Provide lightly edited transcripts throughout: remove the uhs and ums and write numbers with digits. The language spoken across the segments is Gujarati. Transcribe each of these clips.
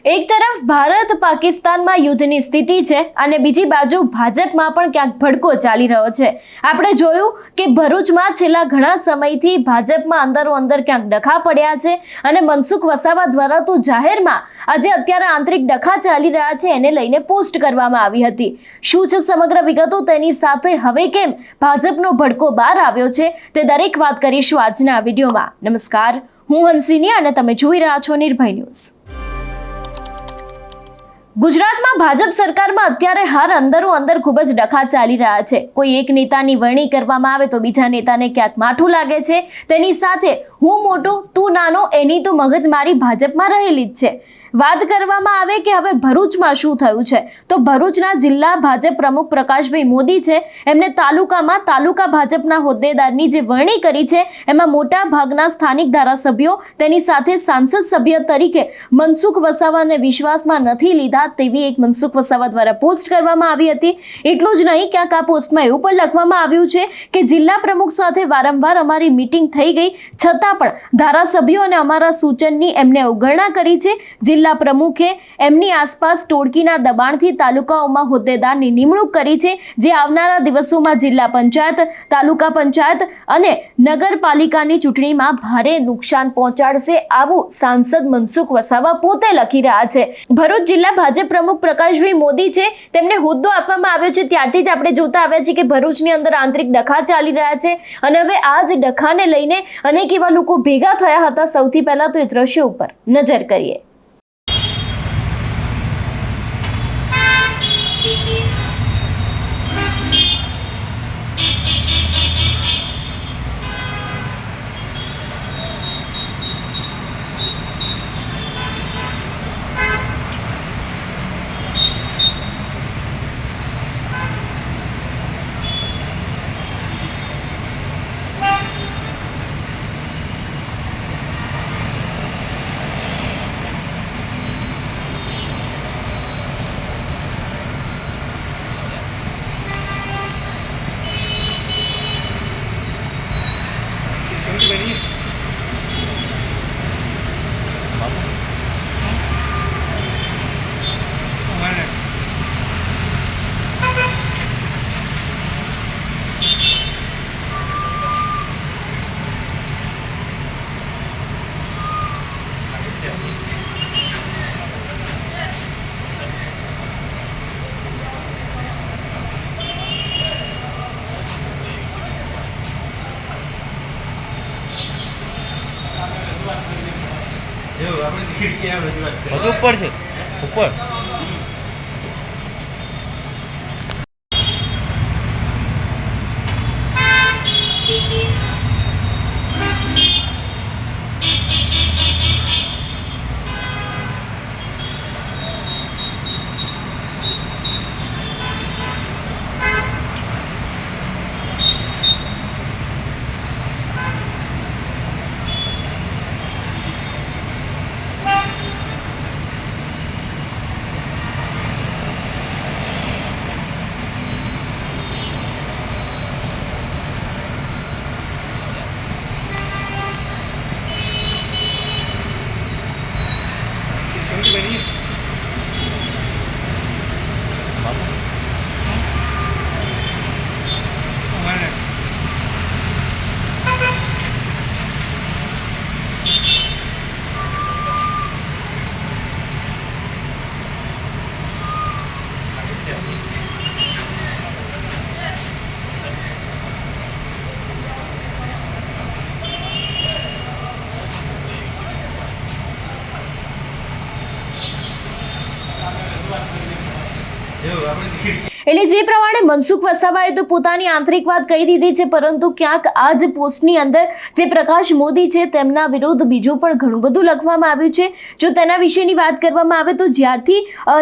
એક તરફ ભારત પાકિસ્તાનમાં યુદ્ધની સ્થિતિ છે અને બીજી બાજુ ભાજપમાં પણ ક્યાંક ભડકો ચાલી રહ્યો છે। આપણે જોયું કે ભરૂચમાં છેલ્લા ઘણા સમયથી ભાજપમાં અંદરો અંદર ક્યાંક ડખા પડ્યા છે અને મનસુખ વસાવા દ્વારા તો જાહેરમાં આજે અત્યારે આંતરિક ડખા ચાલી રહ્યા છે એને લઈને પોસ્ટ કરવામાં આવી હતી। શું છે સમગ્ર વિગતો, તેની સાથે હવે કેમ ભાજપનો ભડકો બહાર આવ્યો છે તે દરેક વાત કરીશું આજના વિડીયોમાં। નમસ્કાર, હું હંસિની અને તમે જોઈ રહ્યા છો નિર્ભય ન્યૂઝ। ગુજરાતમાં ભાજપ સરકારમાં અત્યારે હાર અંદરો અંદર ખૂબ જ ડખા ચાલી રહ્યા છે। કોઈ એક નેતાની વરણી કરવામાં આવે તો બીજા નેતાને ક્યાંક માઠું લાગે છે। તેની સાથે હું મોટો તું નાનો એની તો મગજમારી ભાજપમાં રહેલી જ છે। વાત કરવામાં આવે કે હવે ભરૂચમાં શું થયું છે તો ભરૂચના જિલ્લા ભાજપ પ્રમુખ પ્રકાશભાઈ મોદી છે, એમને તાલુકામાં તાલુકા ભાજપના હોદ્દેદારની જે વરણી કરી છે એમાં મોટા ભાગના સ્થાનિક ધારાસભ્યો તેની સાથે સાંસદ સભ્ય તરીકે મનસુખ વસાવાને વિશ્વાસમાં નથી લીધા તેવી એક મનસુખ વસાવા દ્વારા પોસ્ટ કરવામાં આવી હતી। એટલું જ નહીં, ક્યાંક આ પોસ્ટમાં એવું પણ લખવામાં આવ્યું છે કે જિલ્લા પ્રમુખ સાથે વારંવાર અમારી મીટિંગ થઈ ગઈ છતાં પણ ધારાસભ્યો અને અમારા સૂચનની એમને અવગણના કરી છે। જિલ્લા પ્રમુખે એમની આસપાસ ટોળકીના દબાણથી તાલુકાઓમાં હોદ્દેદારની નિમણૂક કરી છે, જે આવનારા દિવસોમાં જિલ્લા પંચાયત, તાલુકા પંચાયત અને નગરપાલિકાની ચૂંટણીમાં ભારે નુકસાન પહોંચાડશે, આવું સાંસદ મનસુખ વસાવા પોતે લખી રહ્યા છે। ભરૂચ જિલ્લા ભાજપ પ્રમુખ પ્રકાશભાઈ મોદી છે, તેમને હોદ્દો આપવામાં આવ્યો છે ત્યારથી જ આપણે જોતા આવ્યા છીએ કે ભરૂચની અંદર આંતરિક ડખા ચાલી રહ્યા છે અને હવે આ જ ડખાને લઈને અનેક એવા લોકો ભેગા થયા હતા। સૌથી પહેલા તો એ દ્રશ્યો ઉપર નજર કરીએ। ऊपर से ऊपर એટલે જે પ્રમાણે મનસુખ વસાવાએ તો પોતાની આંતરિક વાત કહી દીધી છે, પરંતુ ક્યાંક આ જ પોસ્ટની અંદર જે પ્રકાશ મોદી છે તેમના વિરુદ્ધ બીજું પણ ઘણું બધું લખવામાં આવ્યું છે। જો તેના વિશેની વાત કરવામાં આવે તો જ્યારથી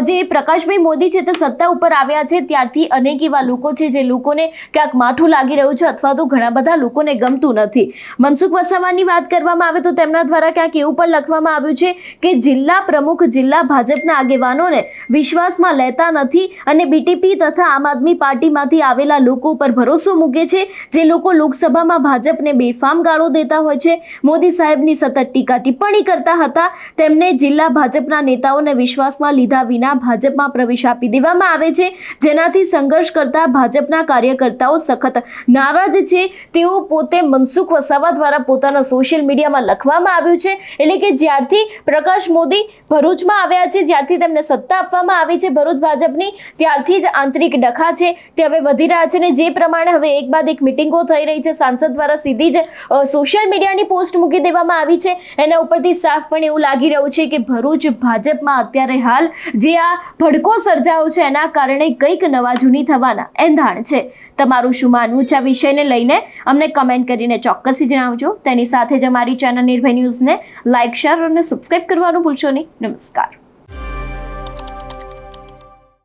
જે પ્રકાશભાઈ મોદી છે તે સત્તા ઉપર આવ્યા છે ત્યારથી અનેક એવા લોકો છે જે લોકોને ક્યાંક માઠું લાગી રહ્યું છે અથવા તો ઘણા બધા લોકોને ગમતું નથી। મનસુખ વસાવાની વાત કરવામાં આવે તો તેમના દ્વારા ક્યાંક એવું પણ લખવામાં આવ્યું છે કે જિલ્લા પ્રમુખ જિલ્લા ભાજપના આગેવાનોને વિશ્વાસમાં લેતા નથી અને બીટીપી તથા તથા આમ આદમી પાર્ટીમાંથી આવેલા લોકો પર ભરોસો મૂકે છે, જે લોકો લોકસભામાં ભાજપને બેફામ ગાળો દેતા હોય છે, મોદી સાહેબની સતત ટીકા ટિપ્પણી કરતા હતા, તેમને જિલ્લા ભાજપના નેતાઓને વિશ્વાસમાં લીધા વિના ભાજપમાં પ્રવેશ આપી દેવામાં આવે છે, જેનાથી સંઘર્ષ કરતા ભાજપના કાર્યકર્તાઓ સખત નારાજ છે. તેઓ પોતે મનસુખ વસાવા દ્વારા પોતાના સોશિયલ મીડિયામાં લખવામાં આવ્યું છે, એટલે કે જ્યારથી પ્રકાશ મોદી ભરૂચમાં આવ્યા છે, જ્યારથી તેમને સત્તા આપવામાં આવી છે ભરૂચ ભાજપની, ત્યારથી જ આંતરિક ડખા છે તે હવે વધી રહ્યા છે. ને જે પ્રમાણે હવે એક બાદ એક મિટિંગો થઈ રહી છે, સાંસદ દ્વારા સીધી જ સોશિયલ મીડિયાની પોસ્ટ મૂકી દેવામાં આવી છે, એના ઉપરથી સાફ પણ એવું લાગી રહ્યું છે કે ભરૂચ ભાજપમાં અત્યારે હાલ જે આ ભડકો સર્જાયો છે એના કારણે કંઈક નવા જૂની થવાના એંધાણ છે. તમારું શું માનવું છે આ વિષયને લઈને અમને કમેન્ટ કરીને ચોક્કસથી જણાવજો. તેની સાથે જ અમારી ચેનલ નિર્ભય ન્યૂઝને લાઇક, શેર અને સબસ્ક્રાઇબ કરવાનું ભૂલશો નહીં. નમસ્કાર.